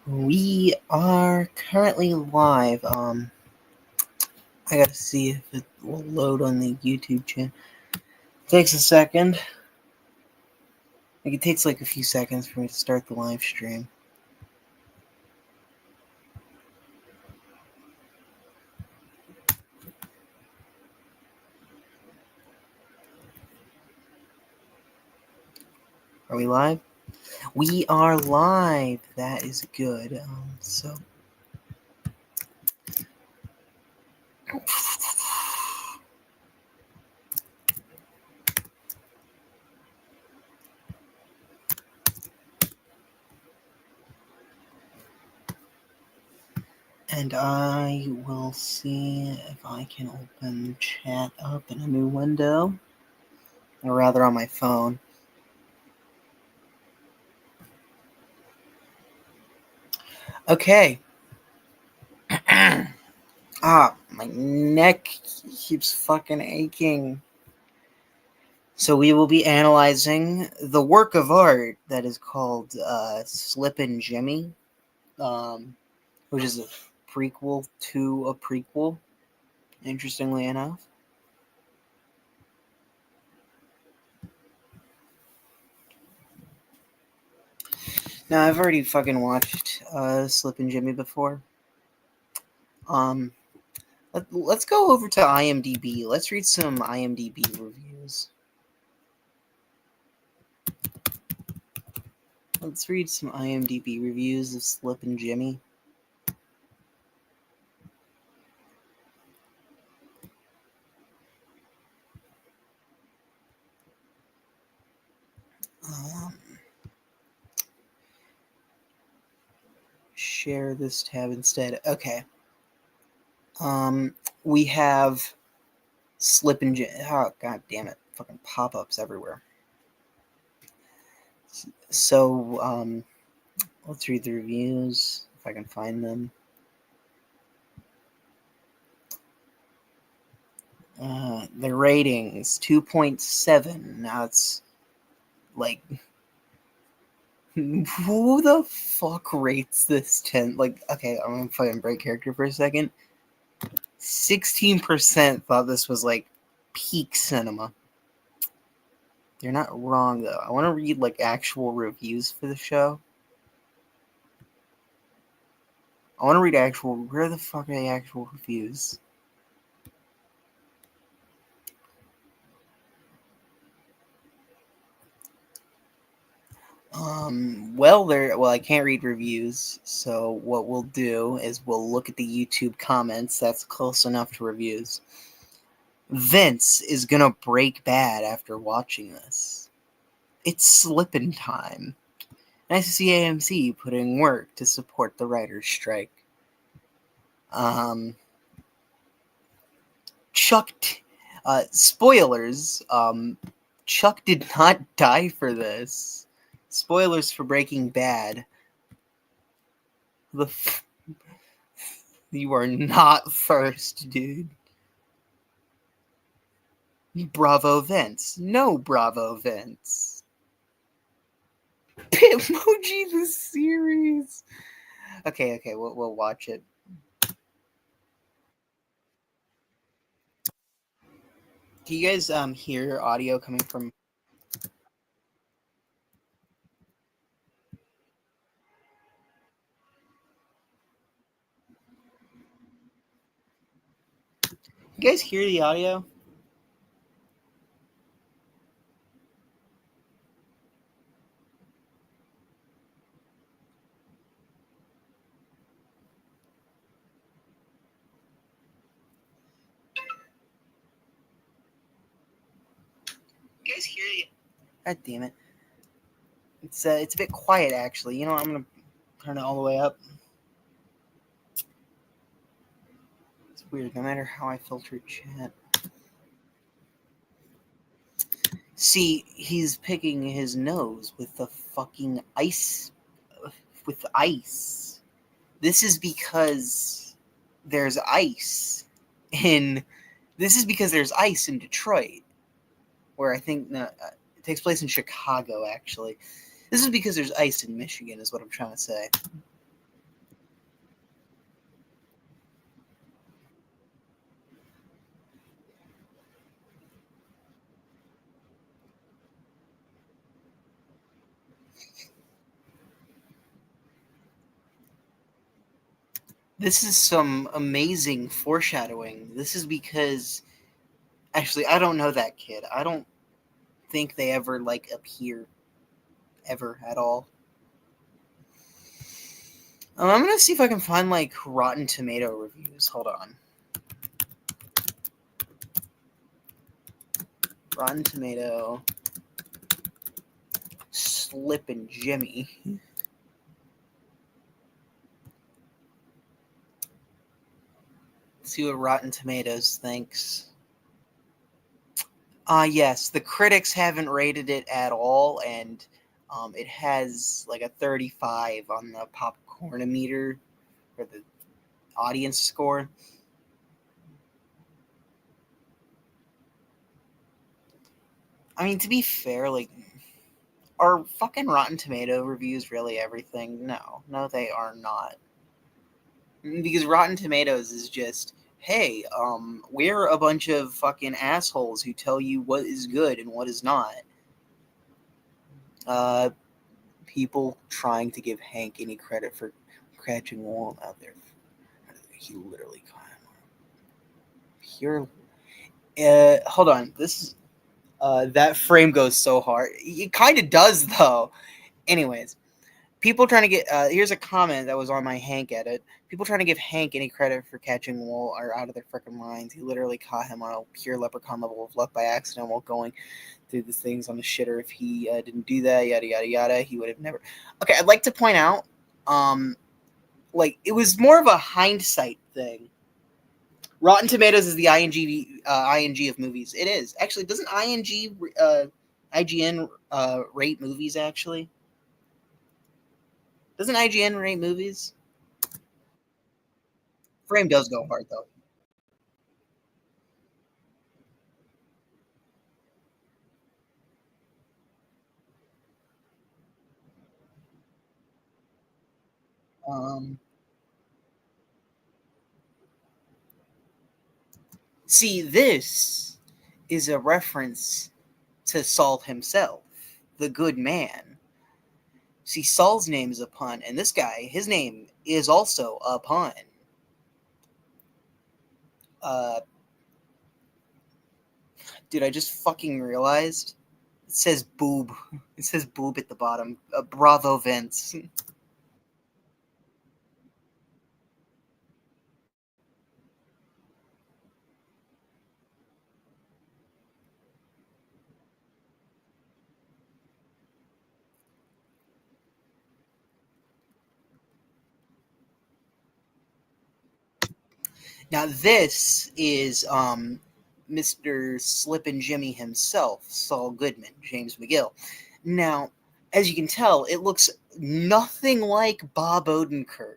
We are currently live. I gotta see if it will load on the YouTube channel. Takes a second. It takes like a few seconds for me to start the live stream. Are we live? We are live. That is good. And I will see if I can open chat up in a new window, or rather on my phone. Okay. My neck keeps fucking aching. So we will be analyzing the work of art that is called Slippin' Jimmy, which is a prequel to a prequel, interestingly enough. Now, I've already fucking watched Slippin' Jimmy before. Let's go over to IMDb. Let's read some IMDb reviews. Let's read some IMDb reviews of Slippin' Jimmy. Share this tab instead. Okay. We have Slippin' Jimmy. Oh, god damn it. Fucking pop-ups everywhere. So, let's read the reviews, if I can find them. The ratings, 2.7. Now it's like, who the fuck rates this 10? Like, okay, I'm gonna fucking break character for a second. 16% thought this was like peak cinema. They're not wrong though. I want to read like actual reviews for the show. I want to read actual. Where the fuck are the actual reviews? Well, I can't read reviews, so what we'll do is we'll look at the YouTube comments. That's close enough to reviews. Vince is gonna break bad after watching this. It's Slippin' time. Nice to see AMC putting work to support the writer's strike. Spoilers. Chuck did not die for this. Spoilers for Breaking Bad. You are not first, dude. Bravo, Vince. No, Bravo, Vince. Bitmoji the series. Okay, we'll watch it. Can you guys hear audio coming from? You guys hear the audio? You guys hear the? God damn it! It's a bit quiet actually. You know, I'm gonna turn it all the way up. It's weird. No matter how I filter chat. See, he's picking his nose with the fucking ice. With ice. This is because there's ice in. This is because there's ice in Detroit, where I think it takes place in Chicago. Actually, this is because there's ice in Michigan. Is what I'm trying to say. This is some amazing foreshadowing. This is because actually I don't know that kid. I don't think they ever like appear ever at all. I'm gonna see if I can find like Rotten Tomato reviews. Hold on. Rotten Tomato, Slippin' Jimmy. See what Rotten Tomatoes thinks. Yes, the critics haven't rated it at all, and it has like a 35 on the popcornometer for the audience score. I mean, to be fair, like, are fucking Rotten Tomato reviews really everything? No, no, they are not. Because Rotten Tomatoes is just, hey, we're a bunch of fucking assholes who tell you what is good and what is not. Uh, People trying to give Hank any credit for catching Walt out there. He literally caught him. Pure. Hold on. This is that frame goes so hard. It kind of does though. Anyways, people trying to get here's a comment that was on my Hank edit. People trying to give Hank any credit for catching Walt are out of their freaking minds. He literally caught him on a pure leprechaun level of luck by accident while going through these things on the shitter. If he didn't do that, yada yada yada, he would have never. Okay, I'd like to point out, like it was more of a hindsight thing. Rotten Tomatoes is the ING of movies. It is actually. Doesn't IGN rate movies actually? Doesn't IGN rate movies? Frame does go hard though. Um, See, this is a reference to Saul himself, the good man. See, Saul's name is a pun, and this guy, his name is also a pun. Uh, Dude, I just fucking realized it says boob. It says boob at the bottom. Bravo, Vince. Now this is Mr. Slippin' Jimmy himself, Saul Goodman, James McGill. Now, as you can tell, it looks nothing like Bob Odenkirk.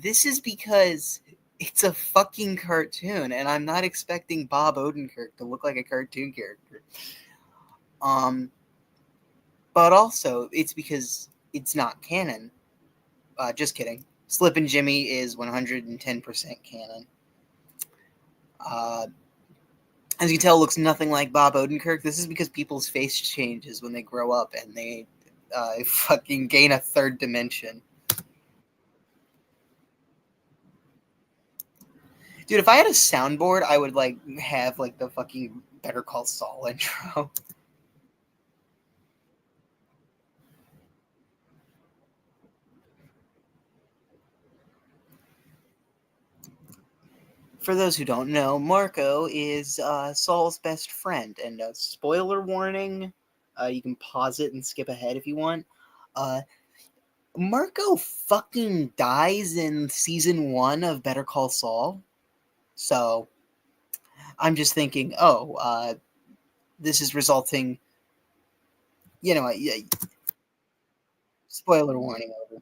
This is because it's a fucking cartoon, and I'm not expecting Bob Odenkirk to look like a cartoon character. Um, but also, it's because it's not canon. Just kidding. Slippin' Jimmy is 110% canon. Uh, as you can tell, looks nothing like Bob Odenkirk. This is because people's face changes when they grow up and they fucking gain a third dimension. Dude, if I had a soundboard, I would like have like the fucking Better Call Saul intro. For those who don't know, Marco is Saul's best friend. And spoiler warning, you can pause it and skip ahead if you want. Uh, Marco fucking dies in season 1 of Better Call Saul. So I'm just thinking, oh, this is resulting, spoiler warning over.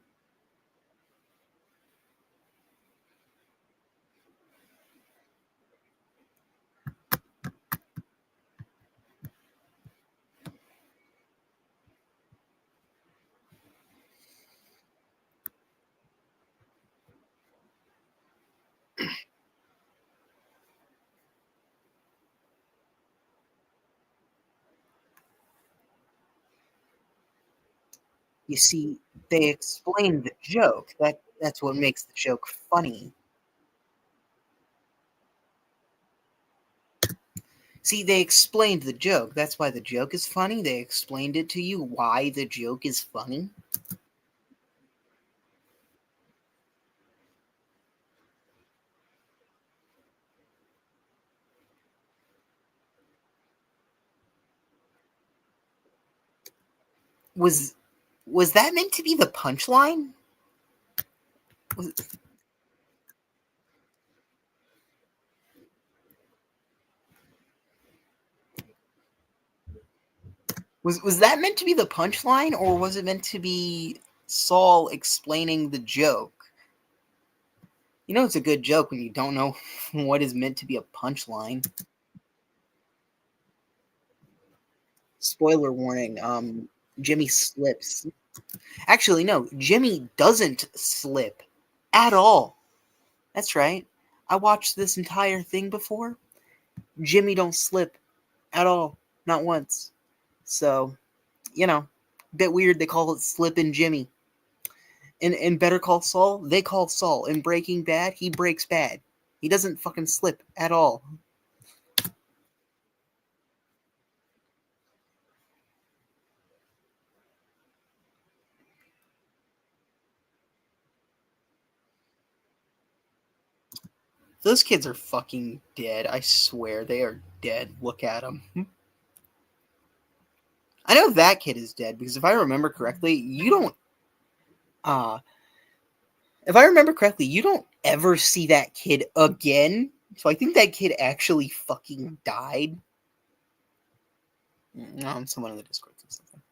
You see, they explained the joke. That's what makes the joke funny. See, they explained the joke. That's why the joke is funny. They explained it to you why the joke is funny. Was was that meant to be the punchline? Was was that meant to be the punchline, or was it meant to be Saul explaining the joke? You know, it's a good joke when you don't know what is meant to be a punchline. Spoiler warning, Jimmy slips. Actually, no, Jimmy doesn't slip at all. That's right. I watched this entire thing before. Jimmy don't slip at all. Not once. So, you know, bit weird they call it Slippin' Jimmy. In Better Call Saul, they call Saul. In Breaking Bad, he breaks bad. He doesn't fucking slip at all. Those kids are fucking dead. I swear they are dead. Look at them. I know that kid is dead because if I remember correctly, you don't. Uh, if I remember correctly, you don't ever see that kid again. So I think that kid actually fucking died. Someone in the Discord said something.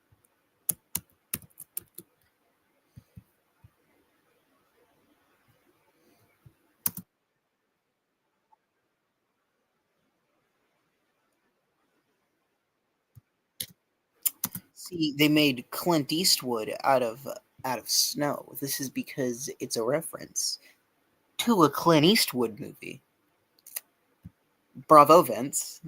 See, they made Clint Eastwood out of snow. This is because it's a reference to a Clint Eastwood movie. Bravo, Vince.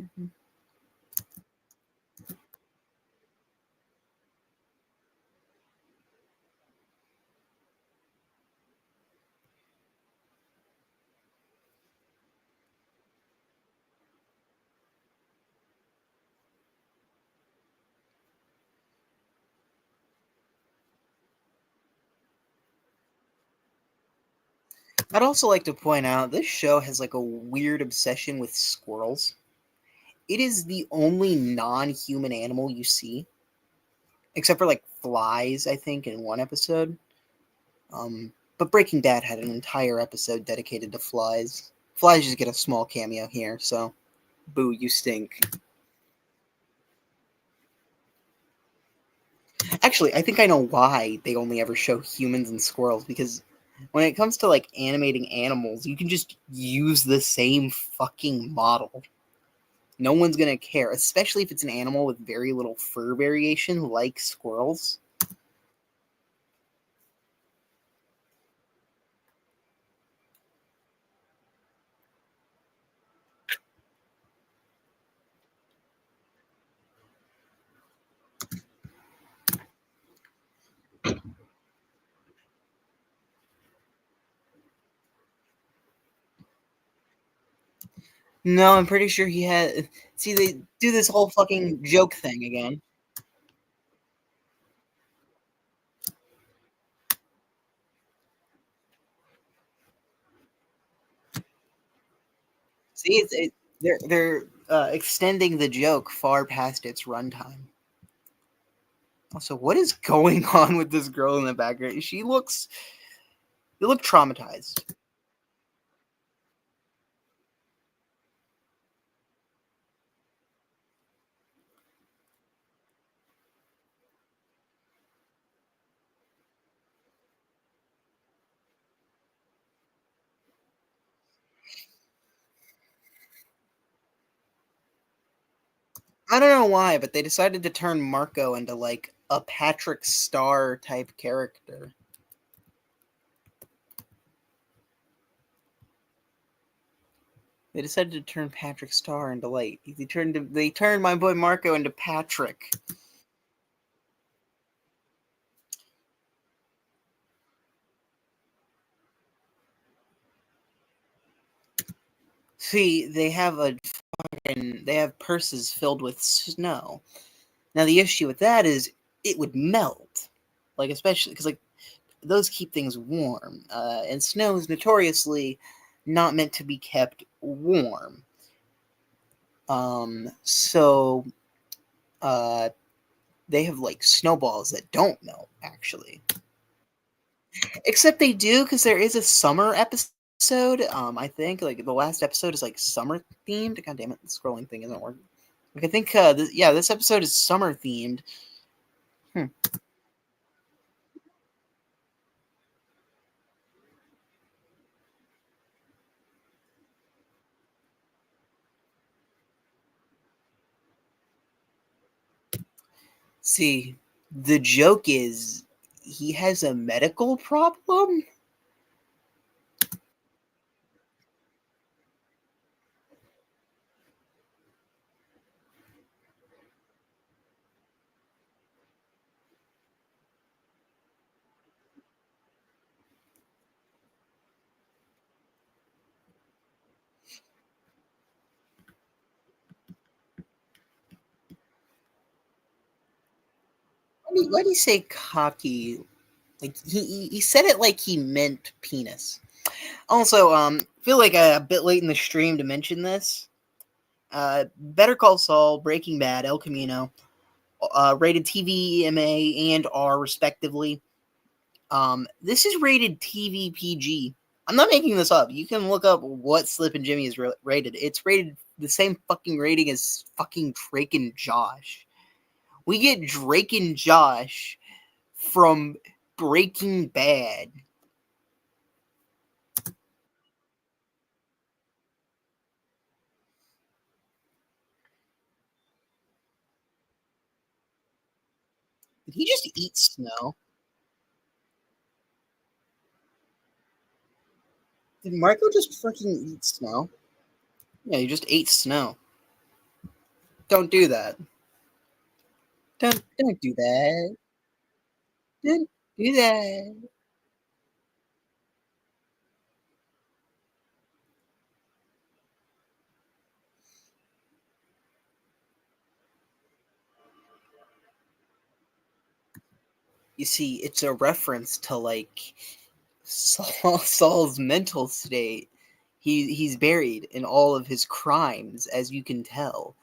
I'd also like to point out this show has like a weird obsession with squirrels. It is the only non-human animal you see, except for like flies, I think, in one episode. But Breaking Bad had an entire episode dedicated to flies. Flies just get a small cameo here, so boo, you stink. Actually, I think I know why they only ever show humans and squirrels because when it comes to like animating animals, you can just use the same fucking model. No one's gonna care, especially if it's an animal with very little fur variation like squirrels. No, I'm pretty sure he had. See, they do this whole fucking joke thing again. See, they're extending the joke far past its runtime. Also, what is going on with this girl in the background? They look traumatized. I don't know why, but they decided to turn Marco into like a Patrick Star type character. They decided to turn Patrick Star into like they turned my boy Marco into Patrick. See, they have purses filled with snow. Now the issue with that is it would melt, like especially because like those keep things warm, and snow is notoriously not meant to be kept warm. So uh, they have like snowballs that don't melt actually, except they do because there is a summer episode. I think like the last episode is like summer themed. God damn it, the scrolling thing isn't working. Like I think this episode is summer themed. Hmm. See, the joke is he has a medical problem. Why do you say cocky? Like he said it like he meant penis. Also, feel like a bit late in the stream to mention this. Better Call Saul, Breaking Bad, El Camino, rated TV, EMA, and R respectively. This is rated TV PG. I'm not making this up. You can look up what Slippin' Jimmy is rated. It's rated the same fucking rating as fucking Drake and Josh. We get Drake and Josh from Breaking Bad. Did he just eat snow? Did Marco just fucking eat snow? Yeah, he just ate snow. Don't do that. Don't do that. Don't do that. You see, it's a reference to like Saul's mental state. He's buried in all of his crimes, as you can tell.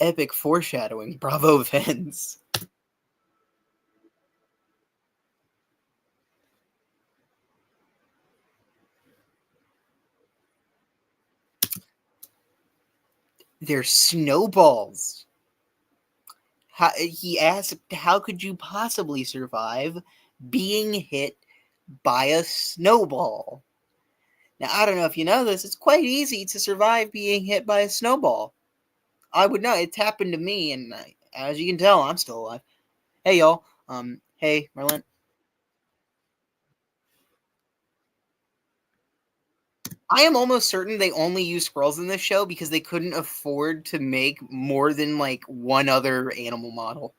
Epic foreshadowing. Bravo, Vince. They're snowballs. He asked, "How could you possibly survive being hit by a snowball?" Now, I don't know if you know this. It's quite easy to survive being hit by a snowball. I would know. It's happened to me, and as you can tell, I'm still alive. Hey, y'all. Hey, Merlin. I am almost certain they only use squirrels in this show because they couldn't afford to make more than like one other animal model.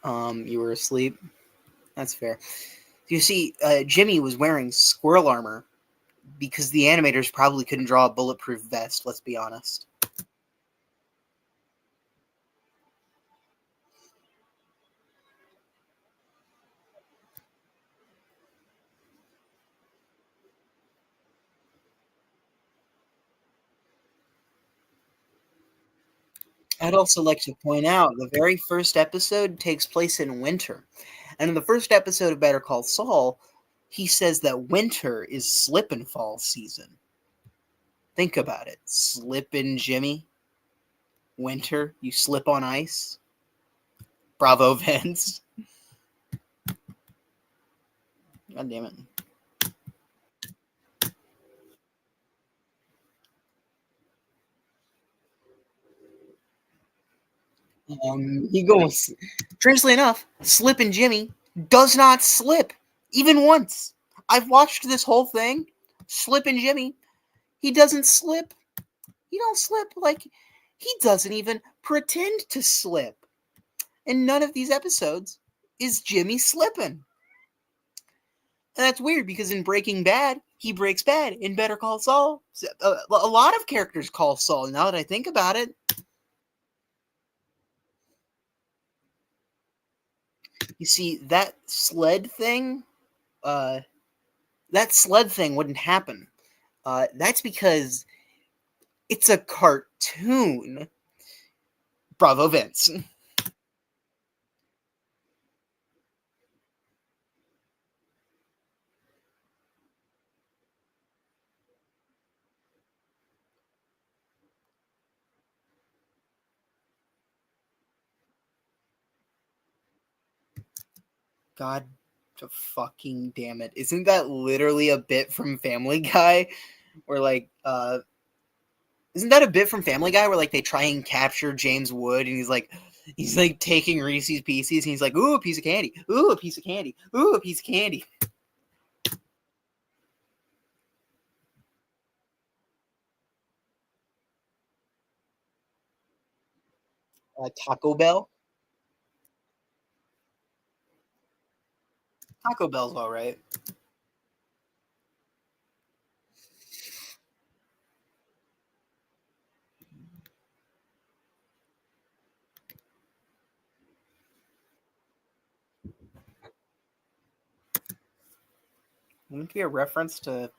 You were asleep. That's fair. You see, Jimmy was wearing squirrel armor because the animators probably couldn't draw a bulletproof vest. Let's be honest. I'd also like to point out the very first episode takes place in winter. And in the first episode of Better Call Saul, he says that winter is slip and fall season. Think about it. Slippin' Jimmy. Winter. You slip on ice. Bravo, Vince. God damn it. He goes, strangely enough, Slippin' Jimmy does not slip even once. I've watched this whole thing. Slippin' Jimmy, he doesn't slip. He don't slip. Like, he doesn't even pretend to slip. In none of these episodes is Jimmy Slippin. And that's weird because in Breaking Bad, he breaks bad. In Better Call Saul, a lot of characters call Saul, now that I think about it. You see, that sled thing wouldn't happen. That's because it's a cartoon. Bravo, Vince. God fucking damn it. Isn't that literally a bit from Family Guy? Where like isn't that a bit from Family Guy where like they try and capture James Wood and he's like taking Reese's Pieces and he's like, ooh, a piece of candy, ooh, a piece of candy, ooh, a piece of candy. Taco Bell. Taco Bell's all right. Wouldn't it be a reference to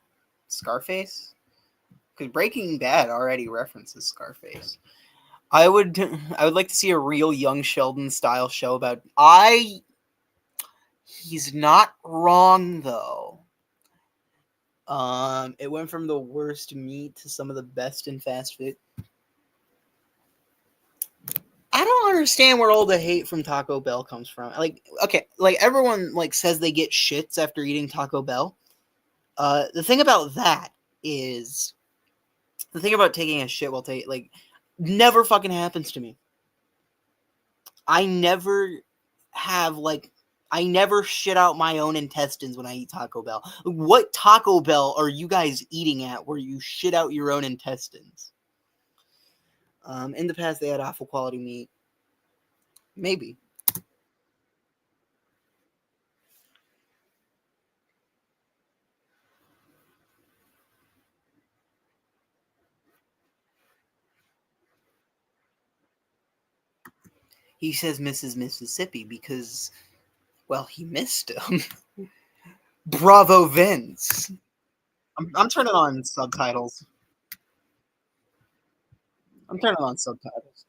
Scarface? Because Breaking Bad already references Scarface. I would like to see a real Young Sheldon style show about he's not wrong though. It went from the worst meat to some of the best in fast food. I don't understand where all the hate from Taco Bell comes from. Like, okay, like everyone like says they get shits after eating Taco Bell. The thing about that is the thing about taking a shit while like never fucking happens to me. I never have like I never shit out my own intestines when I eat Taco Bell. What Taco Bell are you guys eating at where you shit out your own intestines? In the past, they had awful quality meat. Maybe. He says Mrs. Mississippi because, well, he missed him. Bravo, Vince. I'm turning on subtitles. I'm turning on subtitles.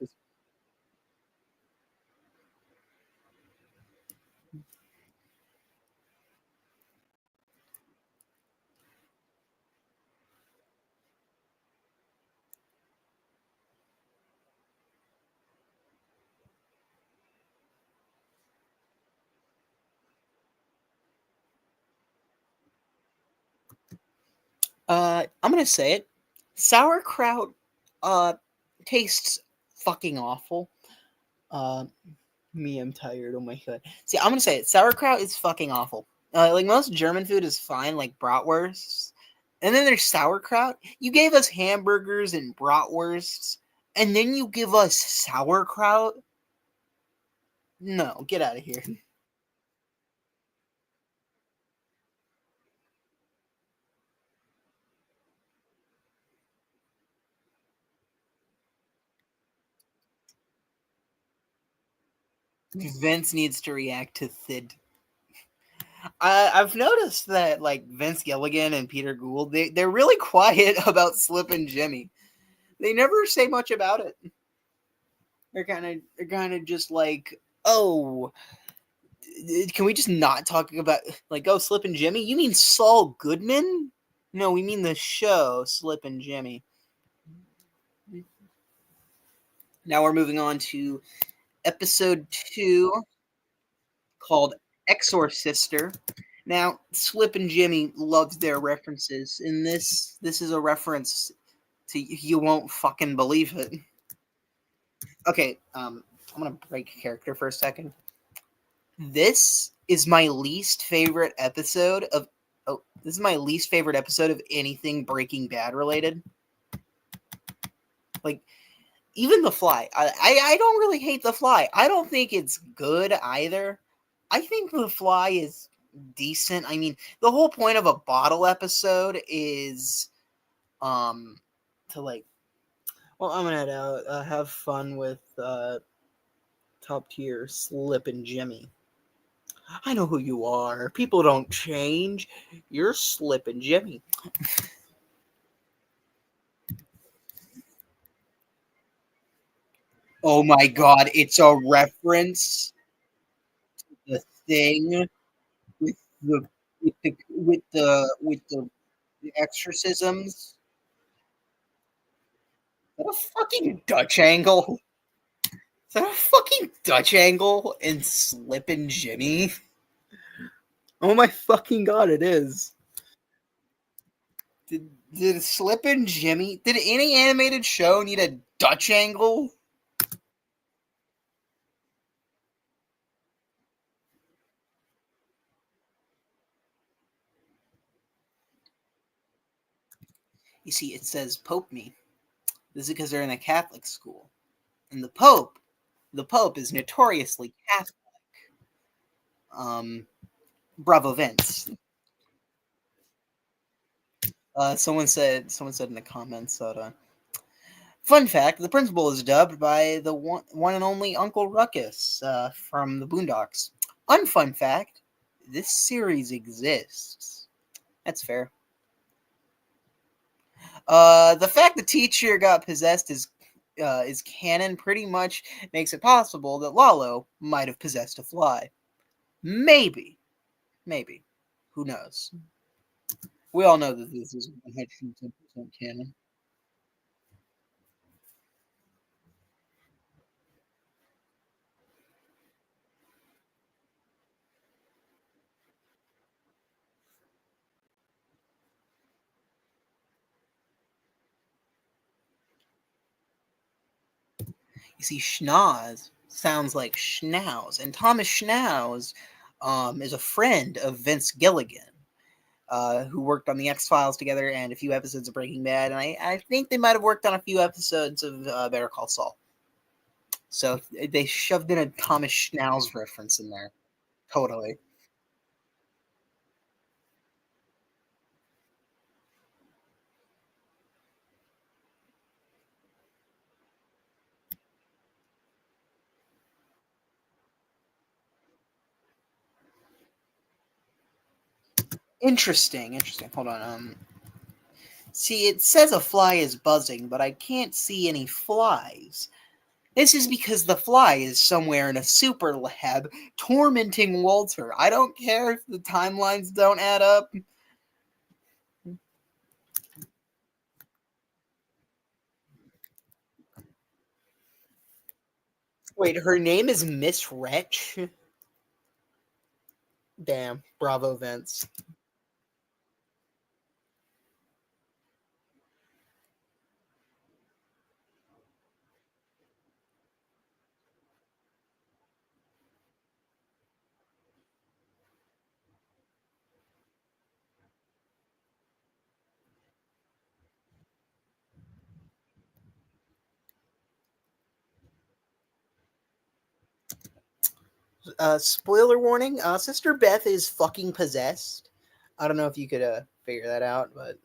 I'm gonna say it. Sauerkraut, uh, tastes fucking awful. Uh, I'm tired. Oh my god. See, I'm gonna say it. Sauerkraut is fucking awful. Like most German food is fine, like bratwursts, and then there's sauerkraut. You gave us hamburgers and bratwursts, and then you give us sauerkraut. No, get out of here. Vince needs to react to Thid. I've noticed that like Vince Gilligan and Peter Gould, they're really quiet about Slippin' Jimmy. They never say much about it. They're kind of just like, oh, can we just not talk about like, oh, Slippin' Jimmy? You mean Saul Goodman? No, we mean the show Slippin' Jimmy. Now we're moving on to episode 2 called Exorcister. Now, Slip and Jimmy loves their references, and this is a reference to you won't fucking believe it. Okay, I'm gonna break character for a second. This is my least favorite episode of. Oh, this is my least favorite episode of anything Breaking Bad related. Like, even The Fly. I don't really hate The Fly. I don't think it's good either. I think The Fly is decent. I mean, the whole point of a bottle episode is to like, well, I'm gonna head out, have fun with top tier Slippin' Jimmy. I know who you are. People don't change. You're Slippin' Jimmy. Oh my god, it's a reference to the thing with the the exorcisms. Is that a fucking Dutch angle? Is that a fucking Dutch angle in Slippin' Jimmy? Oh my fucking god, it is. Did Slippin' Jimmy? Did any animated show need a Dutch angle? You see, it says Pope me. This is because they're in a Catholic school, and the Pope is notoriously Catholic. Um, Bravo Vince. Someone said in the comments that fun fact: the principal is dubbed by the one and only Uncle Ruckus from the Boondocks. Unfun fact: this series exists. That's fair. The fact the teacher got possessed is canon. Pretty much makes it possible that Lalo might have possessed a fly. Maybe, maybe. Who knows? We all know that this is 110% canon. You see, Schnoz sounds like Schnauz, and Thomas Schnauz is a friend of Vince Gilligan, who worked on the X Files together and a few episodes of Breaking Bad, and I think they might have worked on a few episodes of Better Call Saul. So they shoved in a Thomas Schnauz reference in there. Totally. Interesting, interesting. Hold on. See, it says a fly is buzzing, but I can't see any flies. This is because the fly is somewhere in a super lab tormenting Walter. I don't care if the timelines don't add up. Wait, her name is Miss Wretch? Damn, bravo, Vince. Spoiler warning, Sister Beth is fucking possessed. I don't know if you could figure that out, but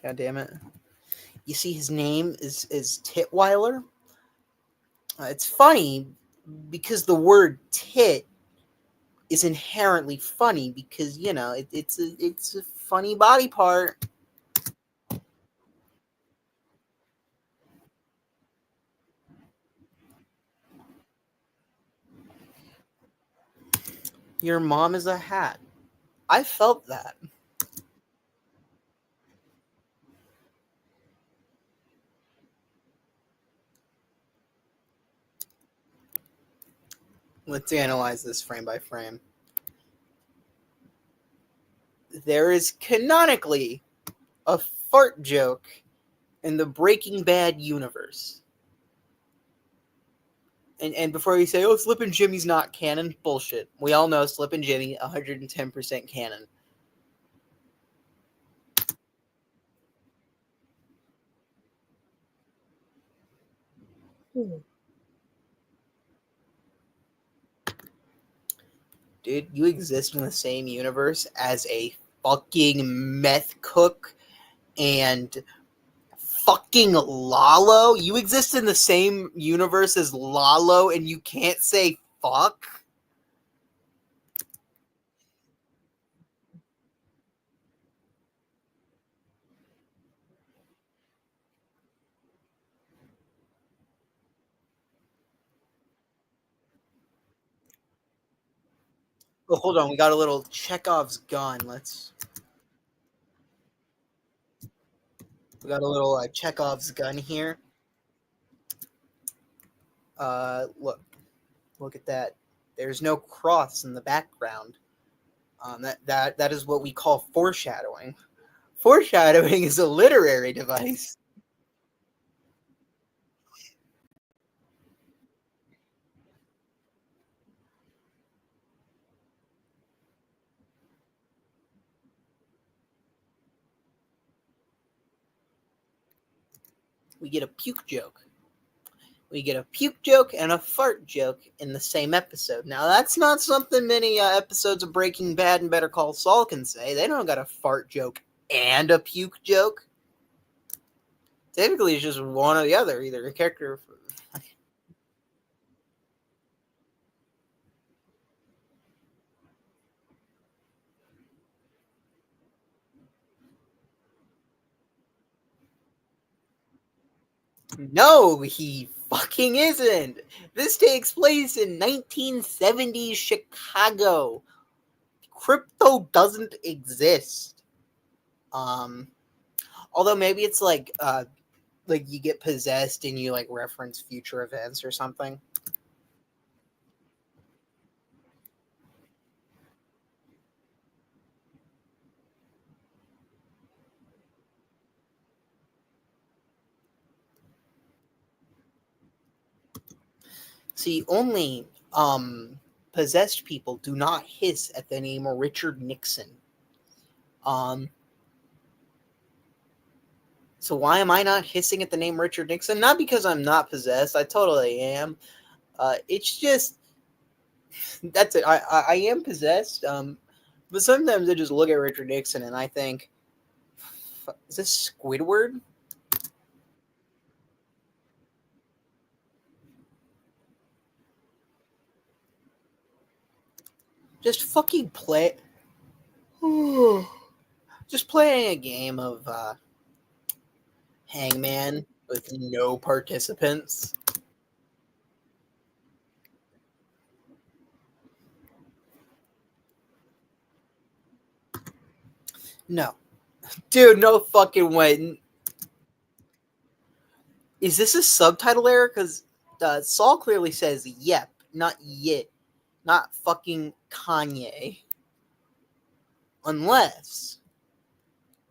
god damn it. You see his name is Titweiler. It's funny because the word tit is inherently funny because it's a funny body part. Your mom is a hat. I felt that. Let's analyze this frame by frame. There is canonically a fart joke in the Breaking Bad universe. And before you say, oh, Slippin' Jimmy's not canon, bullshit. We all know Slippin' Jimmy, 110% canon. Dude, you exist in the same universe as a fucking meth cook and fucking Lalo? You exist in the same universe as Lalo and you can't say fuck? Oh, hold on, we got a little Chekhov's gun. We got a little Chekhov's gun here. Look at that. There's no cross in the background. That is what we call foreshadowing. Foreshadowing is a literary device. We get a puke joke. We get a puke joke and a fart joke in the same episode. Now, that's not something many episodes of Breaking Bad and Better Call Saul can say. They don't got a fart joke and a puke joke. Typically, it's just one or the other. Either a character. No, he fucking isn't. This takes place in 1970s Chicago. Crypto doesn't exist. Um, although maybe it's like you get possessed and you like reference future events or something. See, only possessed people do not hiss at the name Richard Nixon. Um, so why am I not hissing at the name Richard Nixon? Not because I'm not possessed. I totally am. It's just that's it. I am possessed. But sometimes I just look at Richard Nixon and I think, is this Squidward? Just fucking play. Just playing a game of Hangman with no participants. No, dude, no fucking way. Is this a subtitle error? Because Saul clearly says yep, not yit, not fucking Kanye. Unless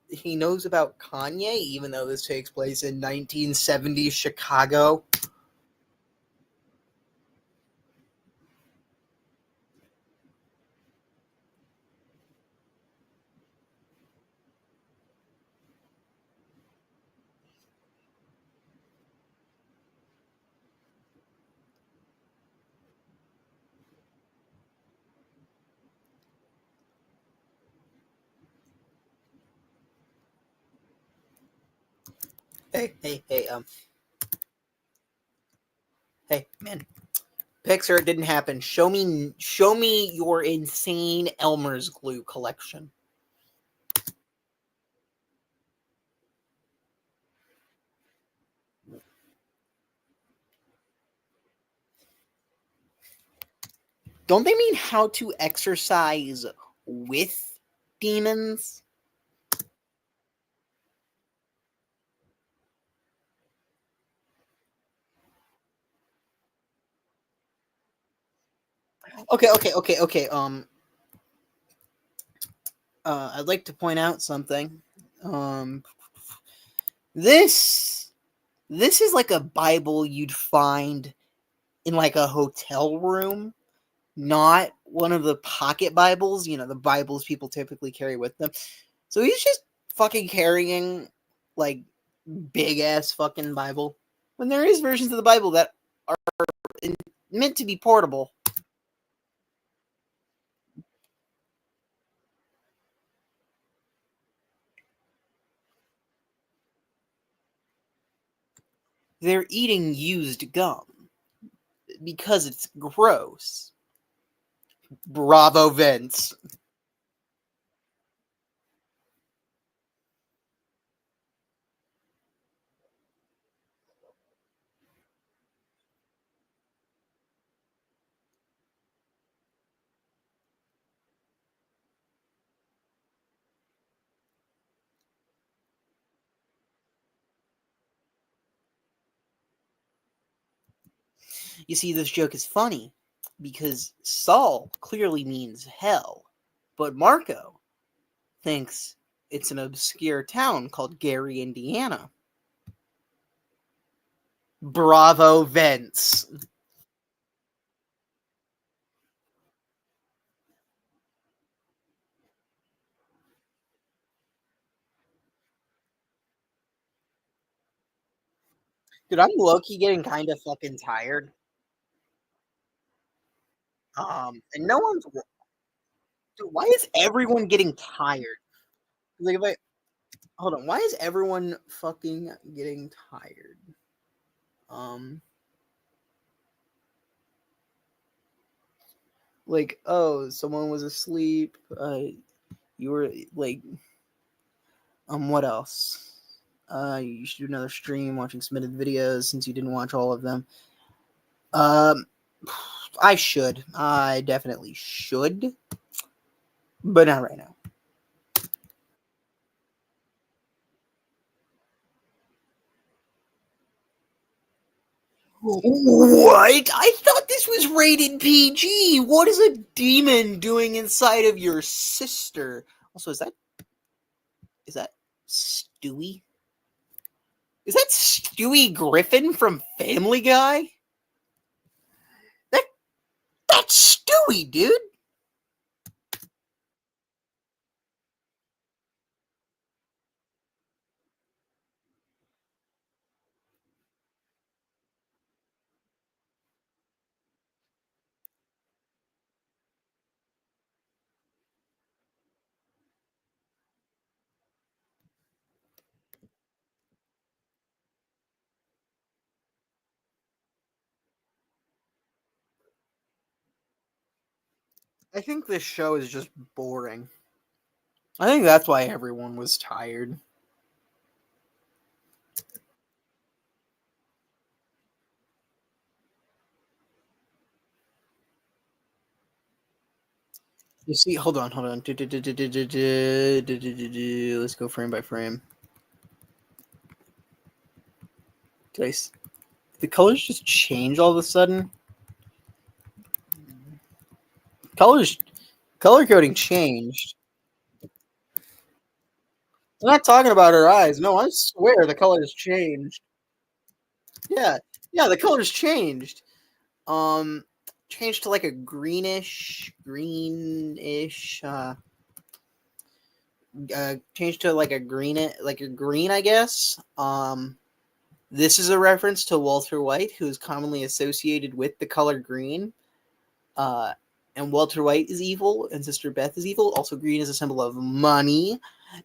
he knows about Kanye, even though this takes place in 1970s Chicago. Hey, hey, man. Pixar, it didn't happen. Show me your insane Elmer's glue collection. Don't they mean how to exercise with demons? Okay. I'd like to point out something. Um, this this is like a Bible you'd find in like a hotel room, not one of the pocket Bibles. You know, the Bibles people typically carry with them. So he's just fucking carrying like big ass fucking Bible when there is versions of the Bible that are meant to be portable. They're eating used gum because it's gross. Bravo, Vince. You see, this joke is funny because Saul clearly means hell, but Marco thinks it's an obscure town called Gary, Indiana. Bravo, Vince. Dude, I'm low-key getting kind of fucking tired. And no one's. Dude, why is everyone getting tired? Like, if I hold on, why is everyone fucking getting tired? Um, like, oh, someone was asleep. You were like, what else? You should do another stream watching submitted videos since you didn't watch all of them. Um, I should. I definitely should, but not right now. What? I thought this was rated PG. What is a demon doing inside of your sister? Also, is that Stewie? Is that Stewie Griffin from Family Guy? That that's Stewie, dude. I think this show is just boring. I think that's why everyone was tired. You see, hold on. Let's go frame by frame. The colors just change all of a sudden? Color coding changed. I'm not talking about her eyes. No, I swear the colors changed. Yeah, yeah, the colors changed. Um, changed to like a greenish. Changed to like a green, I guess. This is a reference to Walter White, who is commonly associated with the color green. Uh, and Walter White is evil, and Sister Beth is evil. Also, green is a symbol of money.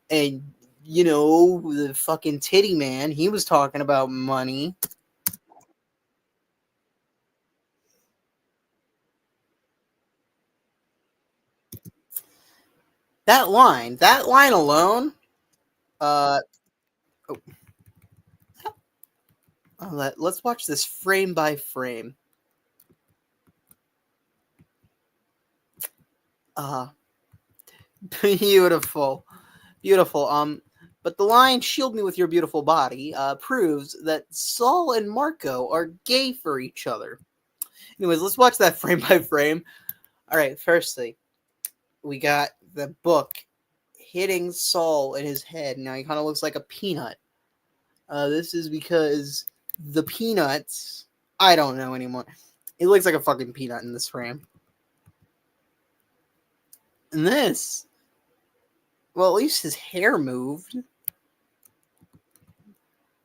And, the fucking titty man, he was talking about money. That line alone, uh, oh, let's watch this frame by frame. Uh, beautiful. Beautiful. But the line "Shield me with your beautiful body" proves that Saul and Marco are gay for each other. Anyways, let's watch that frame by frame. All right, firstly, we got the book hitting Saul in his head. Now he kind of looks like a peanut. This is because the peanuts. I don't know anymore. He looks like a fucking peanut in this frame. And this, well, at least his hair moved.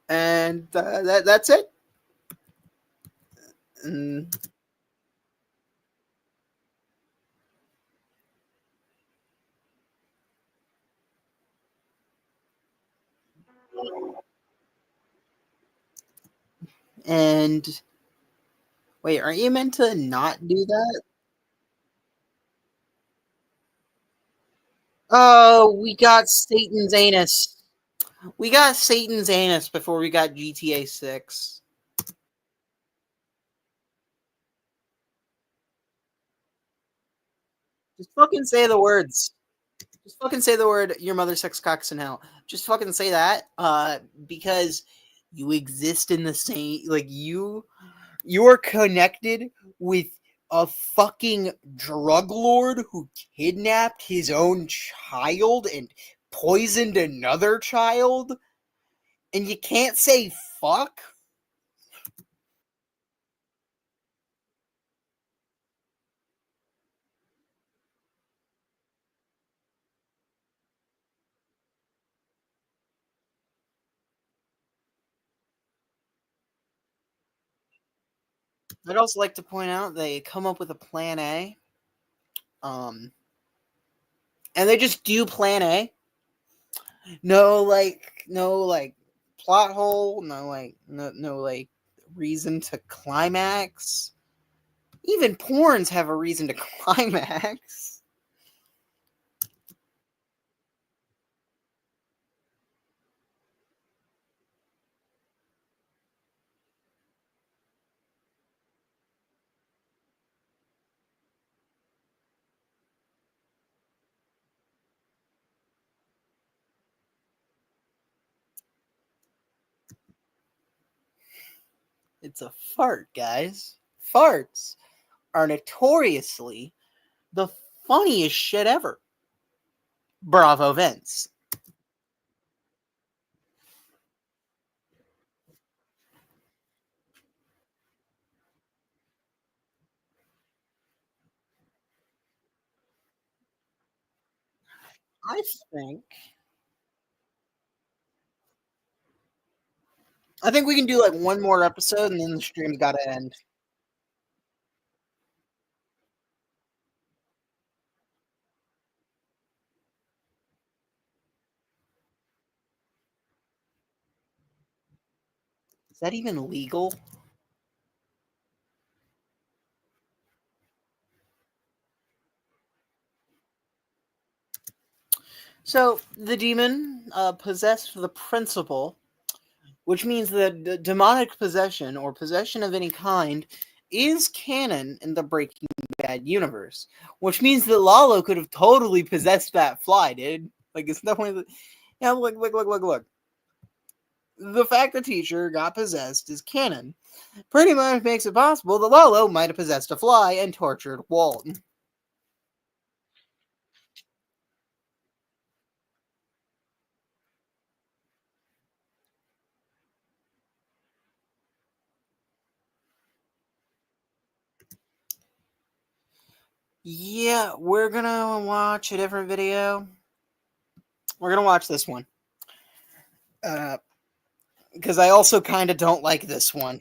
And that's it. Mm, and wait, aren't you meant to not do that? Oh, we got Satan's anus. We got Satan's anus before we got GTA 6. Just fucking say the words. Just fucking say the word your mother sucks cocks in hell. Just fucking say that. Because you exist in the same like you're connected with a fucking drug lord who kidnapped his own child and poisoned another child, and you can't say fuck? I'd also like to point out they come up with a plan A. Um, and they just do plan A. No plot hole, no like reason to climax. Even porns have a reason to climax. It's a fart, guys. Farts are notoriously the funniest shit ever. Bravo, Vince. I think I think we can do like one more episode and then the stream's got to end. Is that even legal? So the demon possessed the principal, which means that demonic possession or possession of any kind is canon in the Breaking Bad universe, which means that Lalo could have totally possessed that fly, dude. Like it's definitely, yeah. Look. The fact the teacher got possessed is canon. Pretty much makes it possible that Lalo might have possessed a fly and tortured Walt. Yeah, we're gonna watch a different video. We're gonna watch this one. Uh, because I also kind of don't like this one.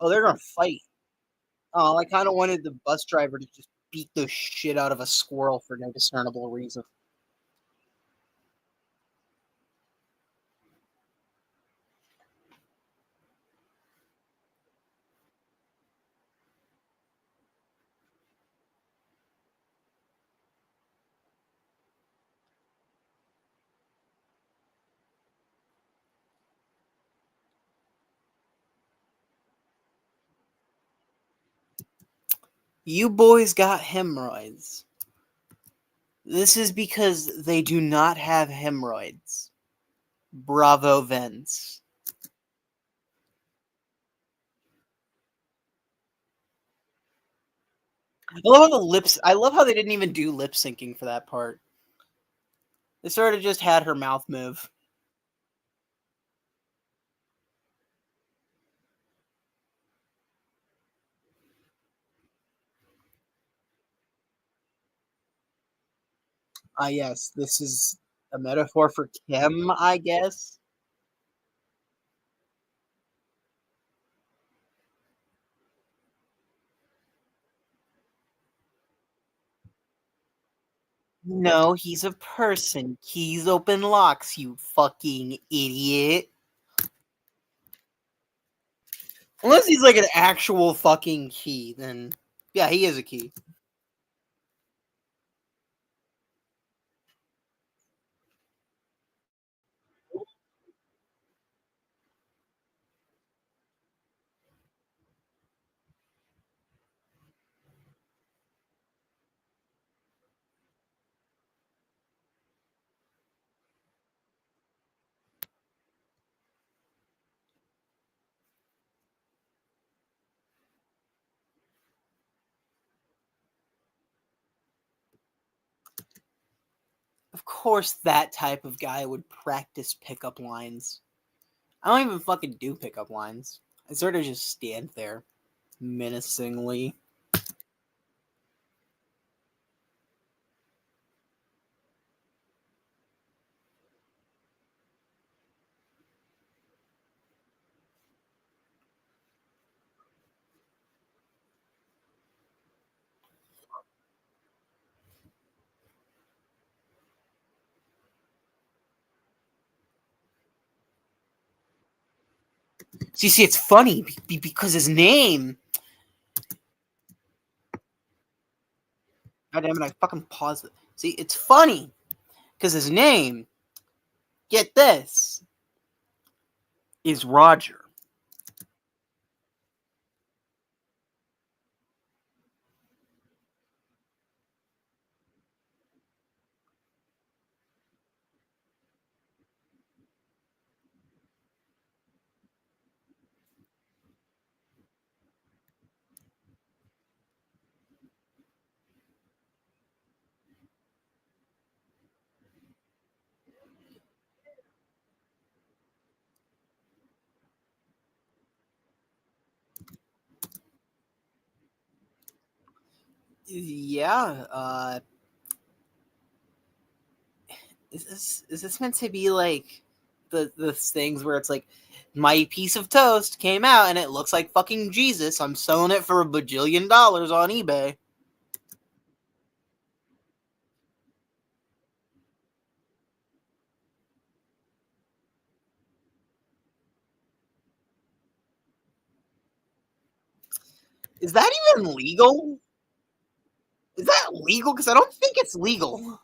Oh, they're gonna fight. Oh, I kind of wanted the bus driver to just beat the shit out of a squirrel for no discernible reason. You boys got hemorrhoids. This is because they do not have hemorrhoids. Bravo, Vince. I love how the lips. I love how they didn't even do lip syncing for that part. They sort of just had her mouth move. Yes, this is a metaphor for Kim, I guess. No, he's a person. Keys open locks, you fucking idiot. Unless he's like an actual fucking key, then yeah, he is a key. Of course, that type of guy would practice pickup lines. I don't even fucking do pickup lines. I sort of just stand there menacingly. So you see, it's funny because his name. God damn it! I fucking paused it. See, it's funny because his name. Get this. Is Roger. Yeah. Is this meant to be like the things where it's like my piece of toast came out and it looks like fucking Jesus. I'm selling it for $1 bajillion on eBay. Is that even legal? Is that legal? Because I don't think it's legal.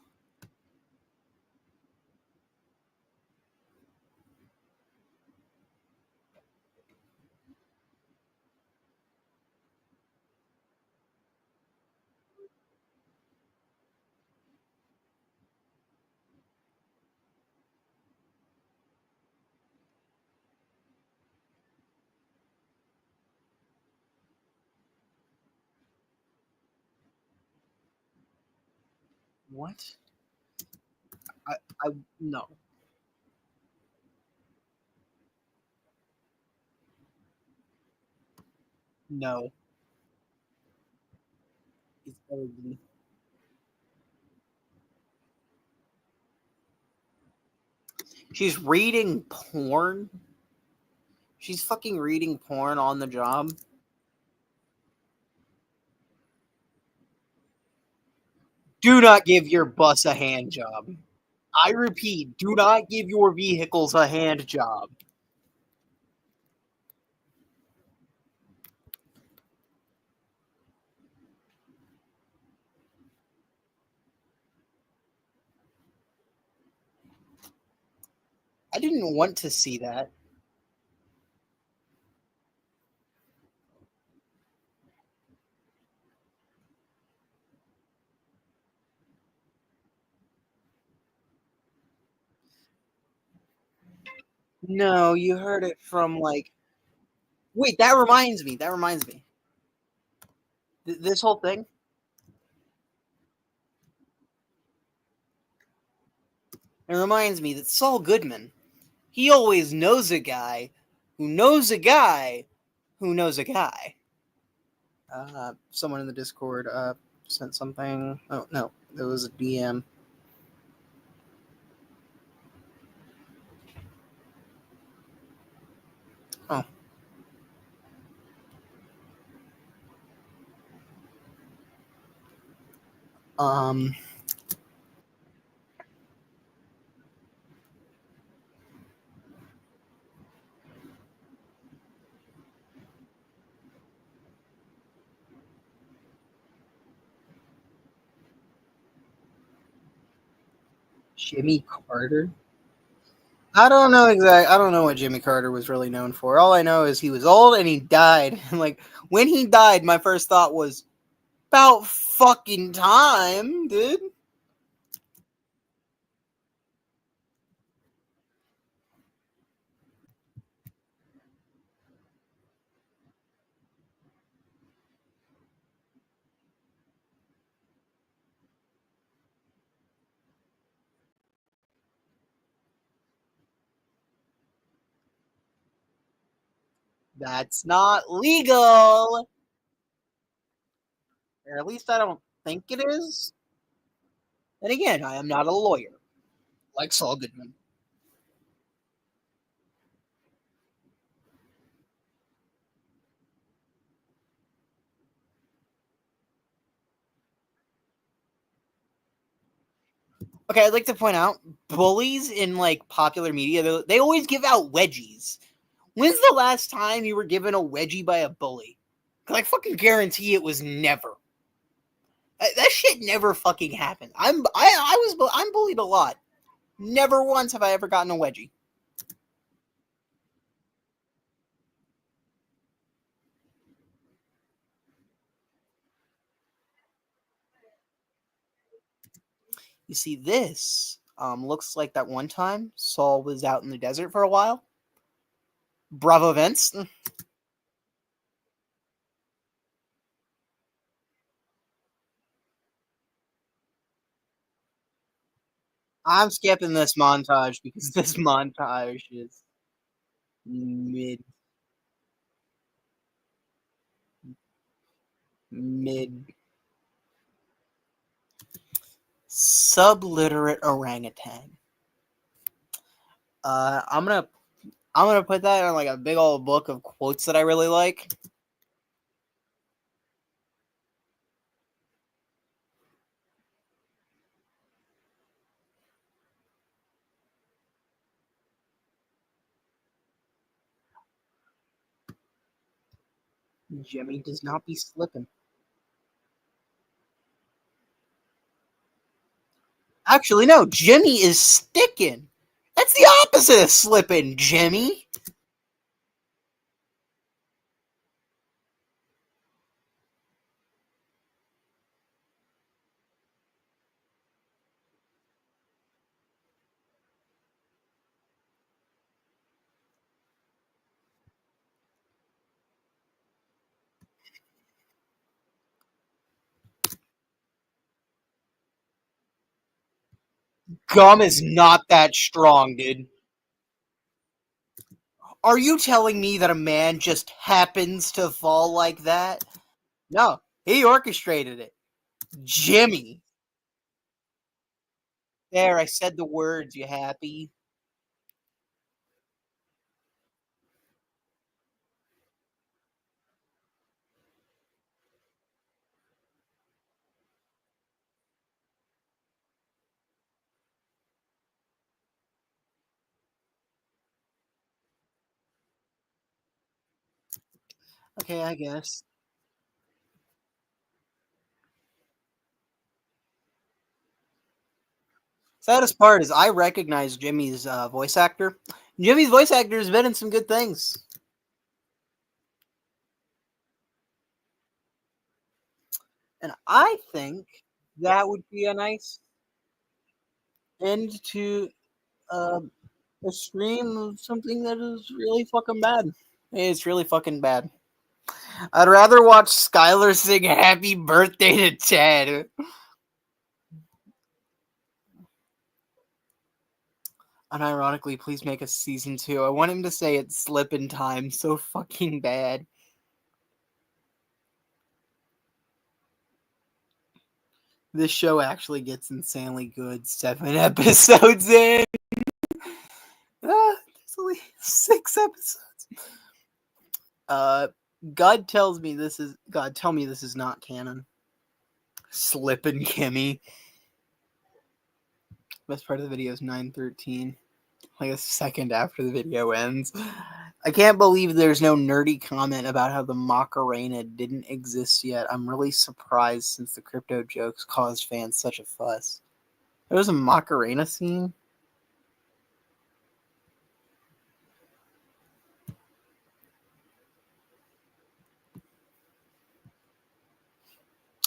What? I, I no, no. It's ugly. She's reading porn. She's fucking reading porn on the job. Do not give your bus a hand job. I repeat, do not give your vehicles a hand job. I didn't want to see that. No, you heard it from like. Wait, that reminds me. That reminds me. This whole thing. It reminds me that Saul Goodman. He always knows a guy who knows a guy who knows a guy. Someone in the Discord sent something. Oh no, it was a DM. Um, Jimmy Carter. I don't know exactly. I don't know what Jimmy Carter was really known for. All I know is he was old and he died. And like when he died, my first thought was about fucking time, dude. That's not legal. Or at least I don't think it is. And again, I am not a lawyer like Saul Goodman. Okay, I'd like to point out bullies in like popular media, they always give out wedgies. When's the last time you were given a wedgie by a bully? Cause I fucking guarantee it was never. That shit never fucking happened. I'm bullied a lot. Never once have I ever gotten a wedgie. You see, this looks like that one time Saul was out in the desert for a while. Bravo Vince. I'm skipping this montage because this montage is mid mid subliterate orangutan. Uh, I'm gonna I'm gonna put that in like a big old book of quotes that I really like. Jimmy does not be slipping. Actually, no, Jimmy is sticking. That's the opposite of slipping, Jimmy. Gum is not that strong, dude. Are you telling me that a man just happens to fall like that? No, he orchestrated it. Jimmy. There, I said the words, you happy? Okay, I guess. Saddest part is I recognize Jimmy's voice actor. Jimmy's voice actor has been in some good things. And I think that would be a nice end to uh, a stream of something that is really fucking bad. It's really fucking bad. I'd rather watch Skylar sing "Happy Birthday" to Ted. Unironically, please make a season 2. I want him to say it's Slippin' time so fucking bad. This show actually gets insanely good 7 episodes in. There's only 6 episodes. Uh, God tells me this is God. Tell me this is not canon. Slippin' Kimmy. Best part of the video is 9:13. Like a second after the video ends. I can't believe there's no nerdy comment about how the Macarena didn't exist yet. I'm really surprised since the crypto jokes caused fans such a fuss. There was a Macarena scene?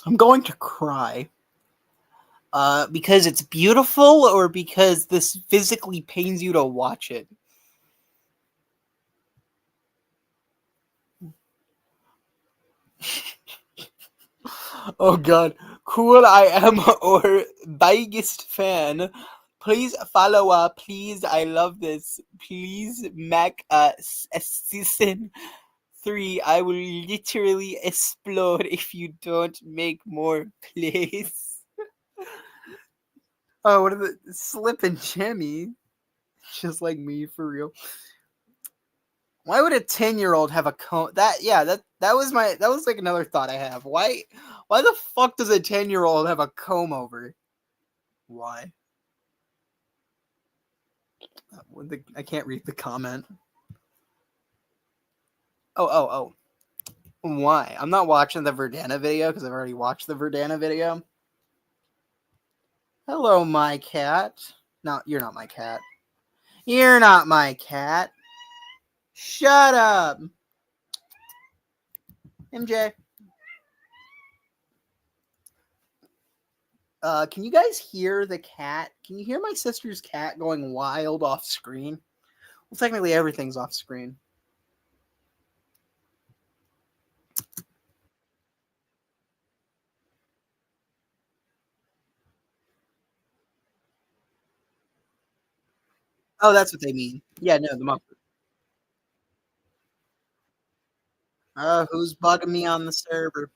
I'm going to cry. Because it's beautiful or because this physically pains you to watch it? Oh god. Cool I am or biggest fan. Please follow up. Please, I love this. Please, Mac season 3. I will literally explode if you don't make more plays. Oh, what are the Slippin' Jimmy? Just like me, for real. Why would a 10-year-old have a comb? That was like another thought I have. Why the fuck does a 10-year-old have a comb over? Why? I can't read the comment. Oh. Why? I'm not watching the Verdana video because I've already watched the Verdana video. Hello, my cat. No, you're not my cat. You're not my cat. Shut up. MJ. Can you guys hear the cat? Can you hear my sister's cat going wild off screen? Well, technically everything's off screen. Oh, that's what they mean. Yeah, no, the monk. Who's bugging me on the server?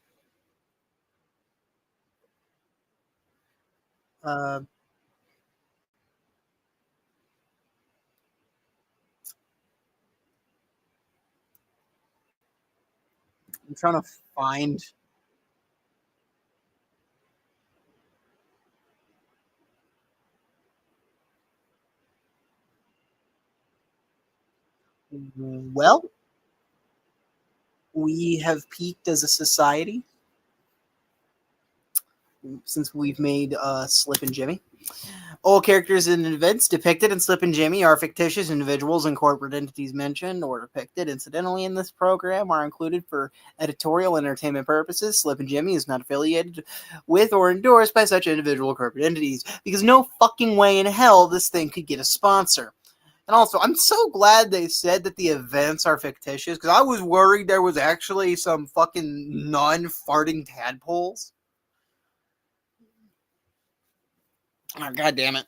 Uh, I'm trying to find. Well, we have peaked as a society since we've made Slippin' Jimmy. All characters and events depicted in Slippin' Jimmy are fictitious individuals and corporate entities mentioned or depicted incidentally in this program are included for editorial and entertainment purposes. Slippin' Jimmy is not affiliated with or endorsed by such individual corporate entities because no fucking way in hell this thing could get a sponsor. And also, I'm so glad they said that the events are fictitious because I was worried there was actually some fucking non-farting tadpoles. Oh, God damn it.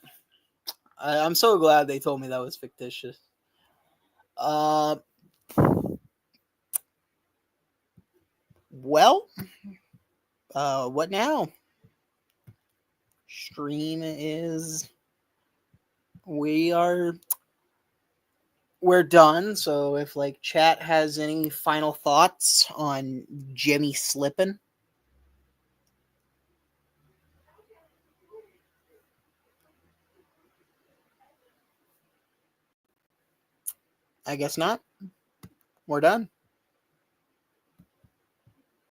I'm so glad they told me that was fictitious. Uh, well, what now? Stream is we're done. So if like chat has any final thoughts on Jimmy Slippin'. I guess not. We're done.